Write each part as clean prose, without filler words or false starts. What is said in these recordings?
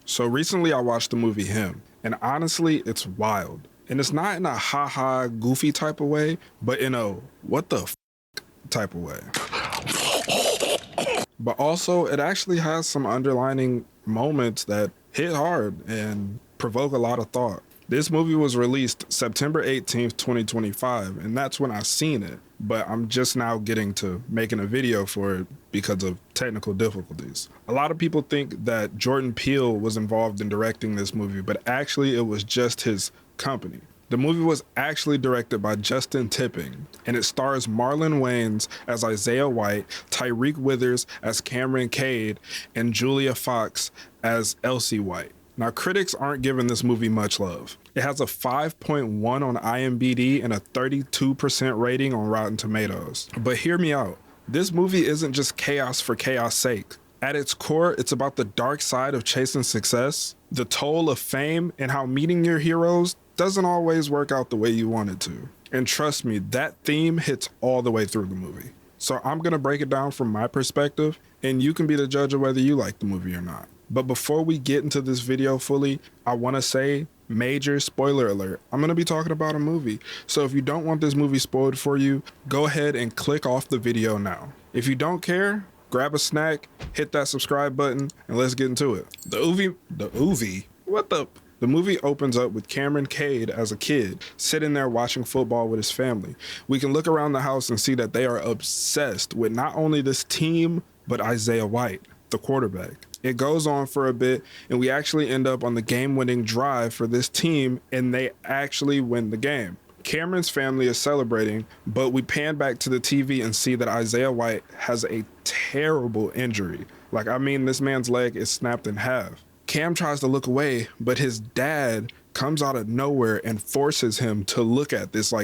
So recently I watched the movie Him, and honestly, it's wild. And it's not in a ha-ha goofy type of way, but in a what the type of way. But also, it actually has some underlining moments that hit hard and provoke a lot of thought. This movie was released September 18th, 2025, and that's when I seen it. But I'm just now getting to making a video for it because of technical difficulties. A lot of people think that Jordan Peele was involved in directing this movie, but actually it was just his company. The movie was actually directed by Justin Tipping, and it stars Marlon Wayans as Isaiah White, Tyreek Withers as Cameron Cade, and Julia Fox as Elsie White. Now, critics aren't giving this movie much love. It has a 5.1 on IMDb and a 32% rating on Rotten Tomatoes. But hear me out. This movie isn't just chaos for chaos sake. At its core, it's about the dark side of chasing success, the toll of fame, and how meeting your heroes doesn't always work out the way you want it to. And trust me, that theme hits all the way through the movie. So I'm gonna break it down from my perspective, and you can be the judge of whether you like the movie or not. But before we get into this video fully, I wanna say, major spoiler alert, I'm gonna be talking about a movie. So if you don't want this movie spoiled for you, go ahead and click off the video now. If you don't care, grab a snack, hit that subscribe button, and let's get into it. The movie opens up with Cameron Cade as a kid, sitting there watching football with his family. We can look around the house and see that they are obsessed with not only this team, but Isaiah White, the quarterback. It goes on for a bit, and we actually end up on the game-winning drive for this team, and they actually win the game. Cameron's family is celebrating, but we pan back to the TV and see that Isaiah White has a terrible injury. This man's leg is snapped in half. Cam tries to look away, but his dad comes out of nowhere and forces him to look at this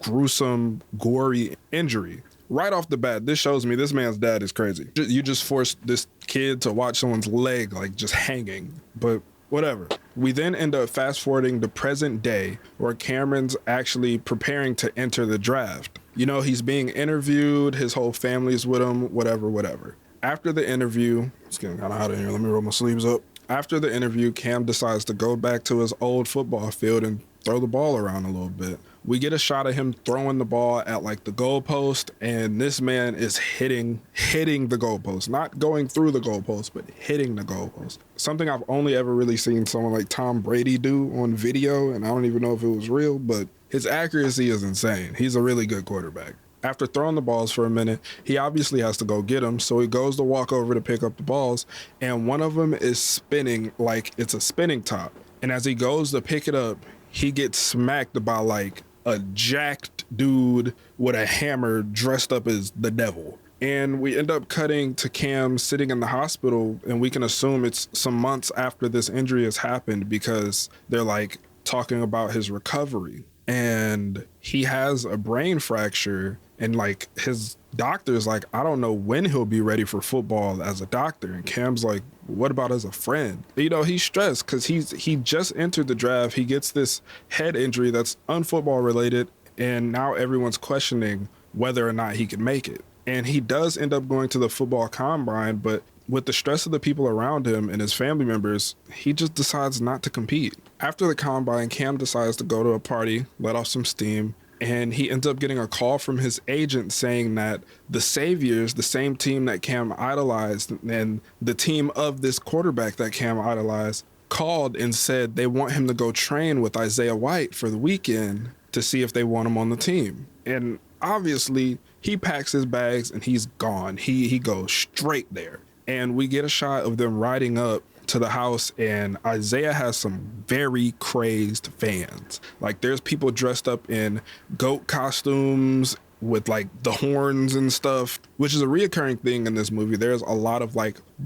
gruesome, gory injury. Right off the bat, this shows me this man's dad is crazy. You just forced this kid to watch someone's leg just hanging, but whatever. We then end up fast forwarding to present day where Cameron's actually preparing to enter the draft. You know, he's being interviewed, his whole family's with him, whatever. After the interview, it's getting kind of hot in here, let me roll my sleeves up. After the interview, Cam decides to go back to his old football field and throw the ball around a little bit. We get a shot of him throwing the ball at the goalpost, and this man is hitting the goalpost, not going through the goalpost, but hitting the goalpost. Something I've only ever really seen someone like Tom Brady do on video, and I don't even know if it was real, but his accuracy is insane. He's a really good quarterback. After throwing the balls for a minute, he obviously has to go get them, so he goes to walk over to pick up the balls, and one of them is spinning like it's a spinning top. And as he goes to pick it up, he gets smacked by a jacked dude with a hammer dressed up as the devil. And we end up cutting to Cam sitting in the hospital, and we can assume it's some months after this injury has happened because they're talking about his recovery. And he has a brain fracture, and his doctor's I don't know when he'll be ready for football as a doctor. And Cam's what about as a friend? You know, he's stressed because he just entered the draft. He gets this head injury that's unfootball related, and now everyone's questioning whether or not he can make it. And he does end up going to the football combine, but with the stress of the people around him and his family members, he just decides not to compete. After the combine, Cam decides to go to a party, let off some steam, and he ends up getting a call from his agent saying that the Saviors, the same team that Cam idolized, and the team of this quarterback that Cam idolized, called and said they want him to go train with Isaiah White for the weekend to see if they want him on the team. And obviously, he packs his bags and he's gone. He goes straight there. And we get a shot of them riding up to the house, and Isaiah has some very crazed fans. There's people dressed up in goat costumes with the horns and stuff, which is a reoccurring thing in this movie. There's a lot of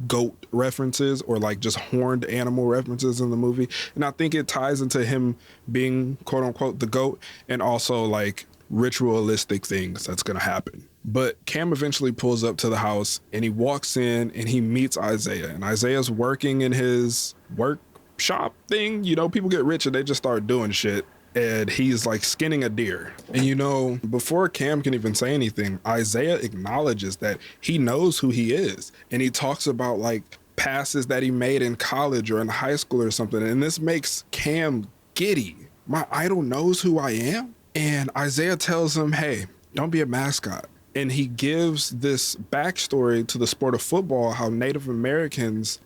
goat references or just horned animal references in the movie. And I think it ties into him being quote unquote the goat, and also ritualistic things that's gonna happen. But Cam eventually pulls up to the house, and he walks in and he meets Isaiah, and Isaiah's working in his workshop thing. You know, people get rich and they just start doing shit, and he's skinning a deer. And before Cam can even say anything, Isaiah acknowledges that he knows who he is, and he talks about passes that he made in college or in high school or something. And this makes Cam giddy. My idol knows who I am. And Isaiah tells him, hey, don't be a mascot. And he gives this backstory to the sport of football, how Native Americans,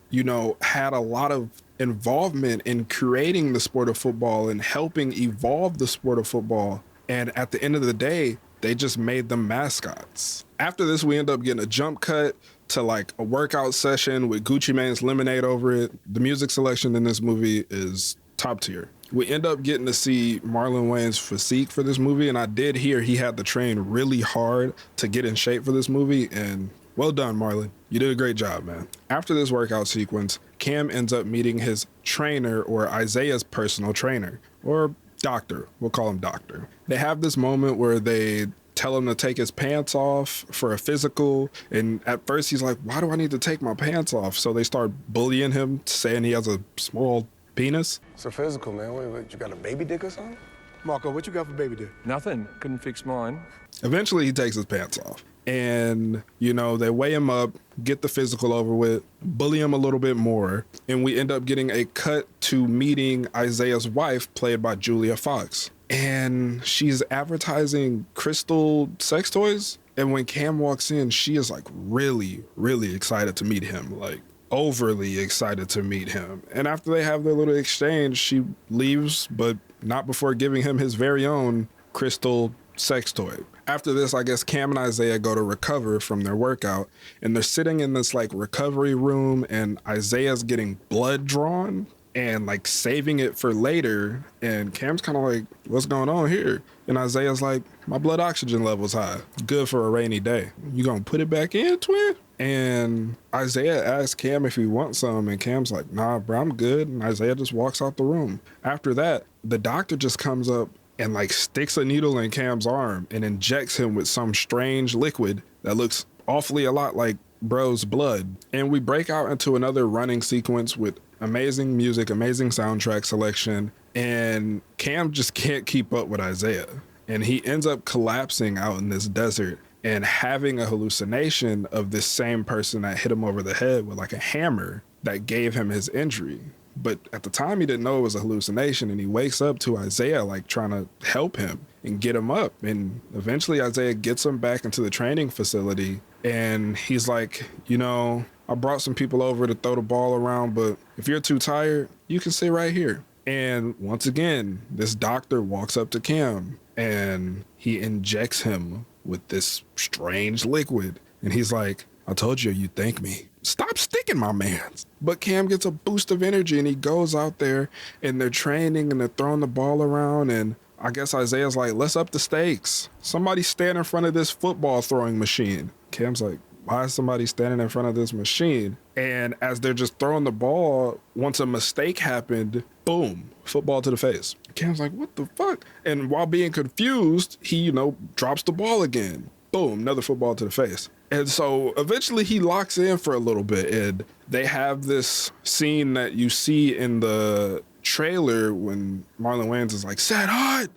had a lot of involvement in creating the sport of football and helping evolve the sport of football. And at the end of the day, they just made them mascots. After this, we end up getting a jump cut to like a workout session with Gucci Mane's Lemonade over it. The music selection in this movie is top tier. We end up getting to see Marlon Wayans' physique for this movie, and I did hear he had to train really hard to get in shape for this movie, and well done, Marlon. You did a great job, man. After this workout sequence, Cam ends up meeting his trainer, or Isaiah's personal trainer, or doctor. We'll call him doctor. They have this moment where they tell him to take his pants off for a physical, and at first he's like, why do I need to take my pants off? So they start bullying him, saying he has a small penis. It's a physical, man. Wait, you got a baby dick or something? Marco, what you got for baby dick? Nothing. Couldn't fix mine. Eventually, he takes his pants off. And, they weigh him up, get the physical over with, bully him a little bit more. And we end up getting a cut to meeting Isaiah's wife, played by Julia Fox. And she's advertising crystal sex toys. And when Cam walks in, she is like really, really excited to meet him. Like, overly excited to meet him. And after they have their little exchange, she leaves, but not before giving him his very own crystal sex toy. After this, I guess Cam and Isaiah go to recover from their workout, and they're sitting in this like recovery room, and Isaiah's getting blood drawn and like saving it for later. And Cam's kind of like, what's going on here? And Isaiah's like, my blood oxygen level's high. Good for a rainy day. You gonna put it back in, twin? And Isaiah asks Cam if he wants some, and Cam's like, nah, bro, I'm good. And Isaiah just walks out the room. After that, the doctor just comes up and like sticks a needle in Cam's arm and injects him with some strange liquid that looks awfully a lot like bro's blood. And we break out into another running sequence with amazing music, amazing soundtrack selection, and Cam just can't keep up with Isaiah. And he ends up collapsing out in this desert and having a hallucination of this same person that hit him over the head with like a hammer that gave him his injury. But at the time, he didn't know it was a hallucination, and he wakes up to Isaiah like trying to help him and get him up. And eventually Isaiah gets him back into the training facility, and he's like, I brought some people over to throw the ball around, but if you're too tired, you can sit right here. And once again, this doctor walks up to Cam and he injects him with this strange liquid. And he's like, I told you you'd thank me. Stop sticking my mans. But Cam gets a boost of energy and he goes out there and they're training and they're throwing the ball around. And I guess Isaiah's like, let's up the stakes. Somebody stand in front of this football throwing machine. Cam's like, why is somebody standing in front of this machine? And as they're just throwing the ball, once a mistake happened, boom, football to the face. Cam's like, what the fuck? And while being confused, he, drops the ball again. Boom, another football to the face. And so eventually he locks in for a little bit, and they have this scene that you see in the trailer when Marlon Wayans is like, set hot.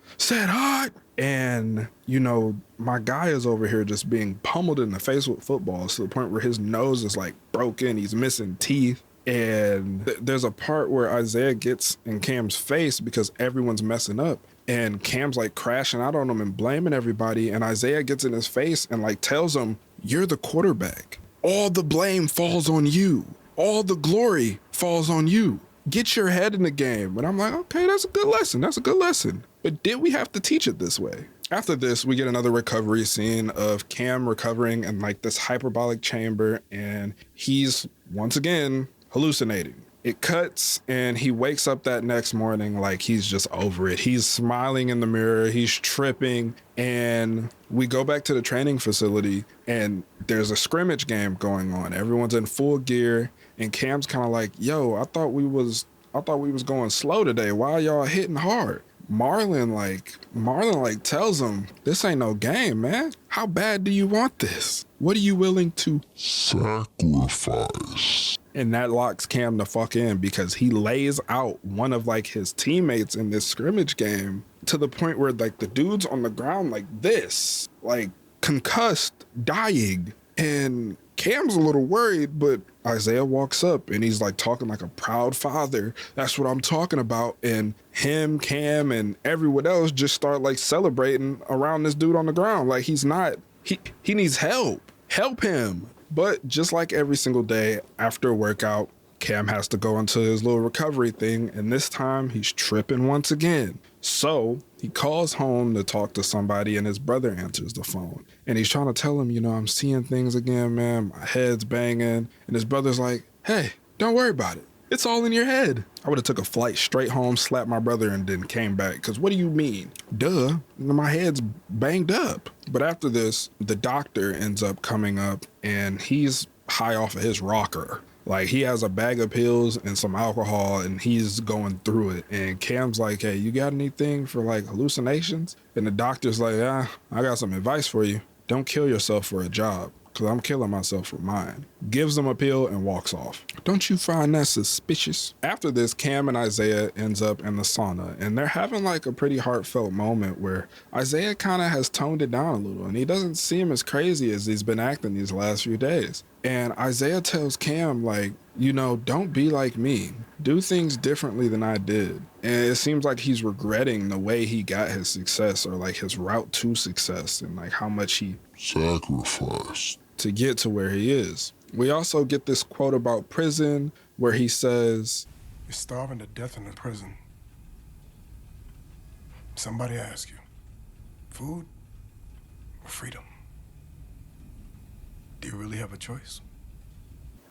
And, my guy is over here just being pummeled in the face with footballs to the point where his nose is like broken. He's missing teeth. And there's a part where Isaiah gets in Cam's face because everyone's messing up. And Cam's like crashing out on him and blaming everybody. And Isaiah gets in his face and like tells him, you're the quarterback. All the blame falls on you. All the glory falls on you. Get your head in the game. And I'm like, okay, that's a good lesson. But did we have to teach it this way? After this, we get another recovery scene of Cam recovering in like this hyperbolic chamber, and he's once again hallucinating. It cuts and he wakes up that next morning like he's just over it. He's smiling in the mirror, he's tripping, and we go back to the training facility and there's a scrimmage game going on. Everyone's in full gear and Cam's kind of like, yo, I thought we was going slow today. Why are y'all hitting hard? Marlon tells him, this ain't no game, man. How bad do you want this? What are you willing to sacrifice? And that locks Cam the fuck in because he lays out one of like his teammates in this scrimmage game to the point where like the dude's on the ground like this, like concussed, dying. And Cam's a little worried, but Isaiah walks up and he's like talking like a proud father. That's what I'm talking about. And him, Cam, and everyone else just start like celebrating around this dude on the ground. Like he needs help. Help him. But just like every single day after a workout, Cam has to go into his little recovery thing, and this time he's tripping once again. So he calls home to talk to somebody, and his brother answers the phone. And he's trying to tell him, I'm seeing things again, man. My head's banging. And his brother's like, hey, don't worry about it. It's all in your head. I would have took a flight straight home, slapped my brother, and then came back. Because what do you mean? Duh, my head's banged up. But after this, the doctor ends up coming up, and he's high off of his rocker. Like, he has a bag of pills and some alcohol, and he's going through it. And Cam's like, hey, you got anything for, like, hallucinations? And the doctor's like, I got some advice for you. Don't kill yourself for a job, because I'm killing myself for mine. Gives him a pill and walks off. Don't you find that suspicious? After this, Cam and Isaiah ends up in the sauna, and they're having, like, a pretty heartfelt moment where Isaiah kind of has toned it down a little, and he doesn't seem as crazy as he's been acting these last few days. And Isaiah tells Cam, like, don't be like me. Do things differently than I did. And it seems like he's regretting the way he got his success, or like his route to success, and like how much he sacrificed to get to where he is. We also get this quote about prison where he says, You're starving to death in the prison. Somebody asks you, food or freedom? Do you really have a choice?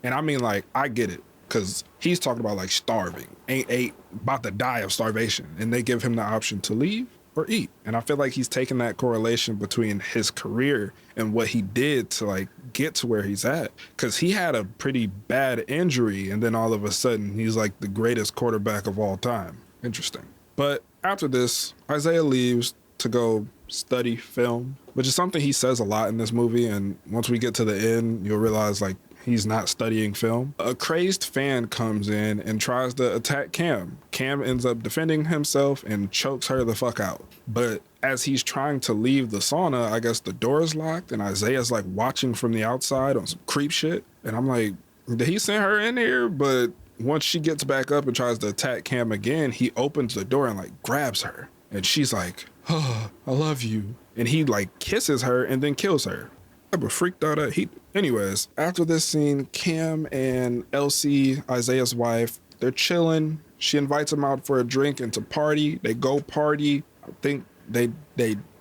and I mean, like, I get it, because he's talking about like starving, ain't about to die of starvation, and they give him the option to leave or eat. And I feel like he's taking that correlation between his career and what he did to like get to where he's at, because he had a pretty bad injury, and then all of a sudden he's like the greatest quarterback of all time. Interesting. But after this, Isaiah leaves to go study film, which is something he says a lot in this movie. And once we get to the end, you'll realize like he's not studying film. A crazed fan comes in and tries to attack Cam. Cam ends up defending himself and chokes her the fuck out. But as he's trying to leave the sauna, I guess the door is locked, and Isaiah's like watching from the outside on some creep shit. And I'm like, did he send her in here? But once she gets back up and tries to attack Cam again, he opens the door and like grabs her. And she's like, oh, I love you. And he like kisses her and then kills her. I was freaked out at he. Anyways, after this scene, Cam and Elsie, Isaiah's wife, they're chilling. She invites him out for a drink and to party. They go party. I think they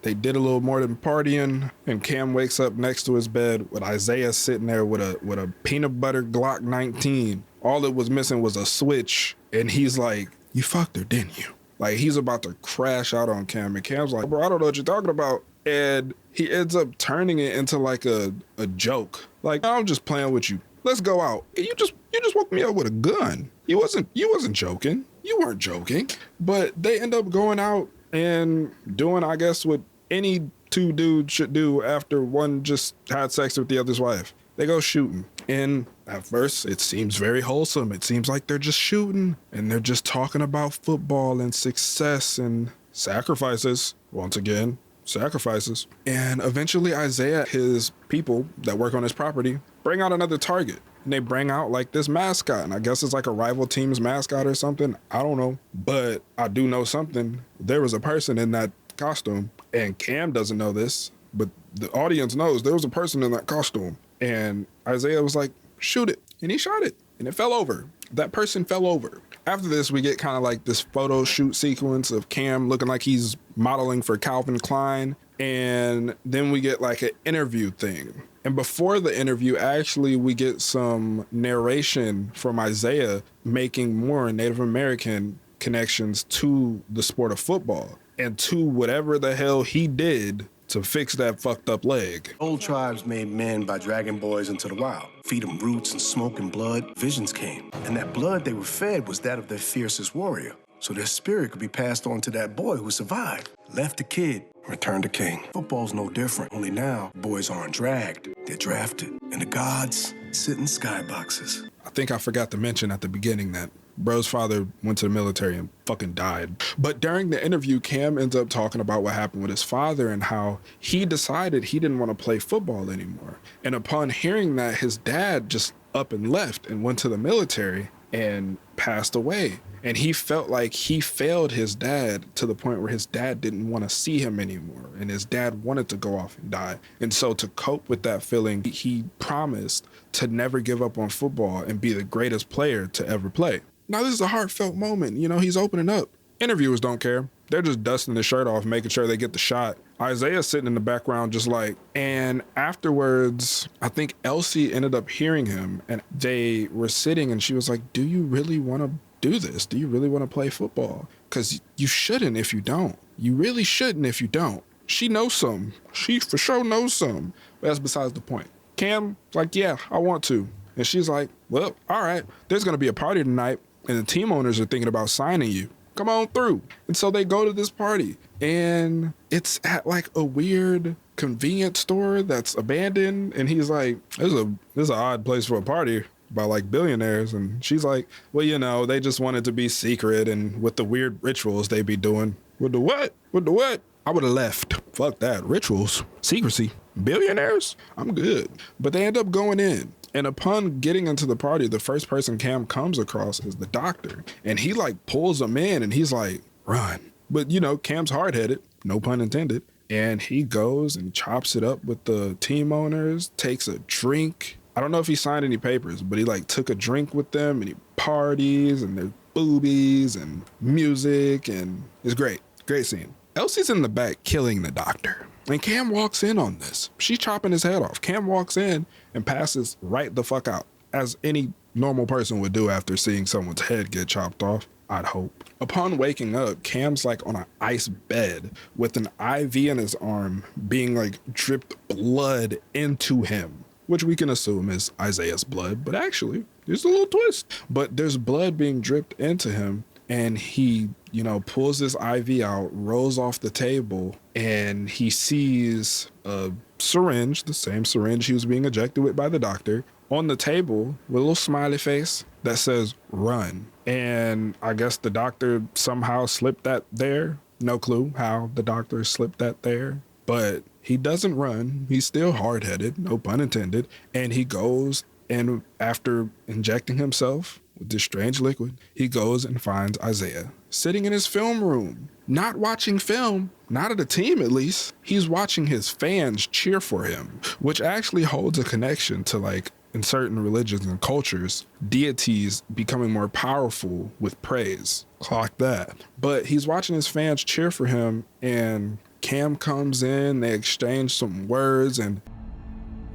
did a little more than partying. And Cam wakes up next to his bed with Isaiah sitting there with a peanut butter Glock 19. All it was missing was a switch. And he's like, you fucked her, didn't you? Like, he's about to crash out on Cam. And Cam's like, bro, I don't know what you're talking about. And he ends up turning it into like a joke. Like, I'm just playing with you. Let's go out. You just woke me up with a gun. You wasn't joking. You weren't joking. But they end up going out and doing, I guess, what any two dudes should do after one just had sex with the other's wife. They go shooting. And at first, it seems very wholesome. It seems like they're just shooting and they're just talking about football and success and sacrifices. Once again, sacrifices. And eventually Isaiah, his people that work on his property, bring out another target. And they bring out like this mascot. And I guess it's like a rival team's mascot or something. I don't know. But I do know something. There was a person in that costume. And Cam doesn't know this, but the audience knows there was a person in that costume. And Isaiah was like, shoot it. And he shot it. And it fell over. That person fell over. After this, we get kind of like this photo shoot sequence of Cam looking like he's modeling for Calvin Klein. And then we get like an interview thing. And before the interview, actually, we get some narration from Isaiah making more Native American connections to the sport of football and to whatever the hell he did to fix that fucked up leg. Old tribes made men by dragging boys into the wild. Feed them roots and smoke and blood. Visions came. And that blood they were fed was that of their fiercest warrior. So their spirit could be passed on to that boy who survived. Left a kid, returned a king. Football's no different. Only now, boys aren't dragged. They're drafted. And the gods sit in skyboxes. I think I forgot to mention at the beginning that Bro's father went to the military and fucking died. But during the interview, Cam ends up talking about what happened with his father and how he decided he didn't want to play football anymore. And upon hearing that, his dad just up and left and went to the military and passed away. And he felt like he failed his dad to the point where his dad didn't want to see him anymore. And his dad wanted to go off and die. And so to cope with that feeling, he promised to never give up on football and be the greatest player to ever play. Now, this is a heartfelt moment. You know, he's opening up. Interviewers don't care. They're just dusting his shirt off, making sure they get the shot. Isaiah's sitting in the background just like, and afterwards, I think Elsie ended up hearing him and they were sitting and she was like, do you really want to do this? Do you really want to play football? Because you shouldn't if you don't. You really shouldn't if you don't. She knows some. She for sure knows some. But that's besides the point. Cam's like, yeah, I want to. And she's like, well, all right, there's going to be a party tonight and the team owners are thinking about signing you. Come on through. And so they go to this party and it's at like a weird convenience store that's abandoned. And he's like, this is an odd place for a party by like billionaires. And she's like, well, you know, they just wanted to be secret and with the weird rituals they be doing. With the what? With the what? I would have left. Fuck that. Rituals. Secrecy. Billionaires? I'm good. But they end up going in. And upon getting into the party, the first person Cam comes across is the doctor. And he like pulls him in and he's like, run. But you know, Cam's hard-headed, no pun intended. And he goes and chops it up with the team owners, takes a drink. I don't know if he signed any papers, but he like took a drink with them and he parties and there's boobies and music and it's great. Great scene. Elsie's in the back killing the doctor. And Cam walks in on this. She's chopping his head off. Cam walks in and passes right the fuck out, as any normal person would do after seeing someone's head get chopped off, I'd hope. Upon waking up, Cam's like on an ice bed with an IV in his arm being like dripped blood into him, which we can assume is Isaiah's blood, but actually, there's a little twist. But there's blood being dripped into him and he, you know, pulls this IV out, rolls off the table, and he sees a syringe, the same syringe he was being injected with by the doctor, on the table with a little smiley face that says, run. And I guess the doctor somehow slipped that there. No clue how the doctor slipped that there. But he doesn't run. He's still hard-headed, no pun intended. And he goes and after injecting himself with this strange liquid, he goes and finds Isaiah sitting in his film room, not watching film, not at a team at least. He's watching his fans cheer for him, which actually holds a connection to like in certain religions and cultures, deities becoming more powerful with praise. Clock that. But he's watching his fans cheer for him and Cam comes in, they exchange some words and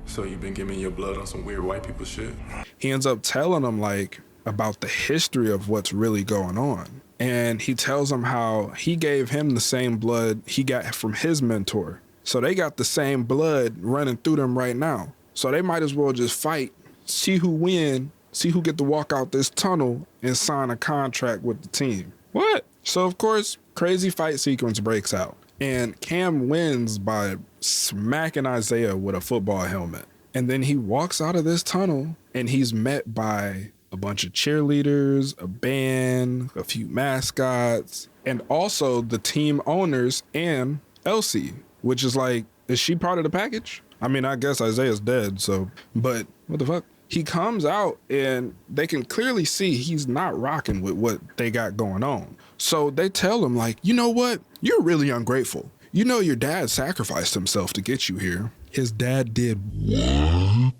So you've been giving your blood on some weird white people shit? he ends up telling him like about the history of what's really going on. And he tells him how he gave him the same blood he got from his mentor. So they got the same blood running through them right now. So they might as well just fight, see who win, see who get to walk out this tunnel and sign a contract with the team. What? So of course, crazy fight sequence breaks out. And Cam wins by smacking Isaiah with a football helmet. And then he walks out of this tunnel and he's met by a bunch of cheerleaders, a band, a few mascots, and also the team owners and Elsie, which is like, is she part of the package? I mean, I guess Isaiah's dead, so, but what the fuck? He comes out and they can clearly see he's not rocking with what they got going on. So they tell him like, you know what? You're really ungrateful. You know your dad sacrificed himself to get you here. His dad did what?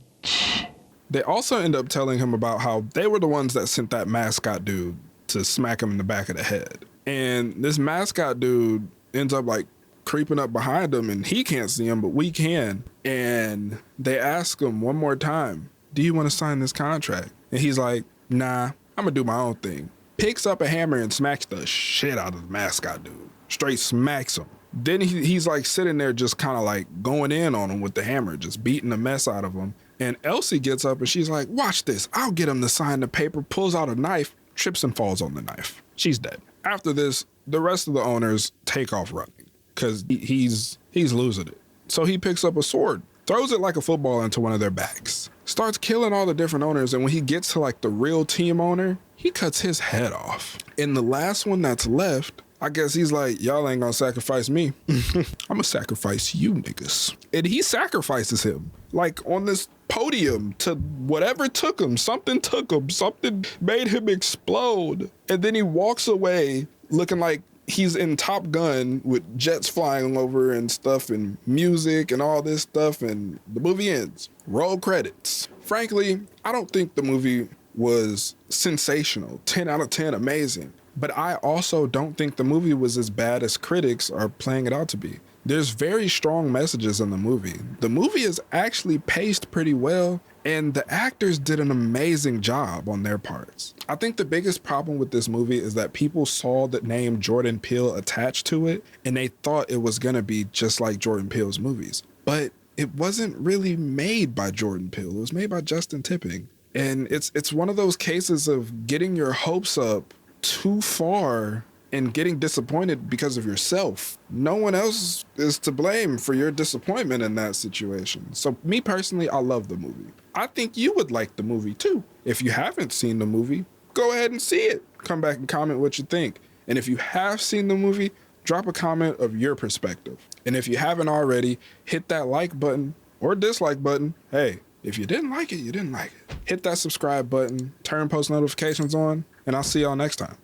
They also end up telling him about how they were the ones that sent that mascot dude to smack him in the back of the head. And this mascot dude ends up like creeping up behind him and he can't see him, but we can. And they ask him one more time, do you want to sign this contract? And he's like, nah, I'm gonna do my own thing. Picks up a hammer and smacks the shit out of the mascot dude. Straight smacks him. Then he's like sitting there just kind of like going in on him with the hammer, just beating the mess out of him. And Elsie gets up and she's like, watch this. I'll get him to sign the paper, pulls out a knife, trips and falls on the knife. She's dead. After this, the rest of the owners take off running because he's losing it. So he picks up a sword, throws it like a football into one of their backs, starts killing all the different owners, and when he gets to like the real team owner, he cuts his head off. And the last one that's left, I guess he's like, y'all ain't gonna sacrifice me. I'm gonna sacrifice you niggas. And he sacrifices him, like on this podium, to whatever took him. Something took him. Something made him explode. And then he walks away looking like he's in Top Gun with jets flying over and stuff and music and all this stuff, and the movie ends. Roll credits. Frankly, I don't think the movie was sensational. 10 out of 10, amazing. But I also don't think the movie was as bad as critics are playing it out to be. There's very strong messages in the movie. The movie is actually paced pretty well, and the actors did an amazing job on their parts. I think the biggest problem with this movie is that people saw the name Jordan Peele attached to it, and they thought it was gonna be just like Jordan Peele's movies. But it wasn't really made by Jordan Peele. It was made by Justin Tipping. And it's one of those cases of getting your hopes up too far and getting disappointed because of yourself. No one else is to blame for your disappointment in that situation. So me personally, I love the movie. I think you would like the movie too. If you haven't seen the movie, go ahead and see it. Come back and comment what you think. And if you have seen the movie, drop a comment of your perspective. And if you haven't already, hit that like button or dislike button. Hey, if you didn't like it, you didn't like it. Hit that subscribe button, turn post notifications on, and I'll see y'all next time.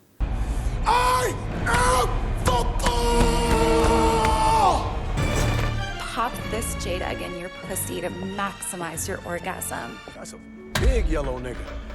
I am football! Pop this jade egg in your pussy to maximize your orgasm. That's a big yellow nigga.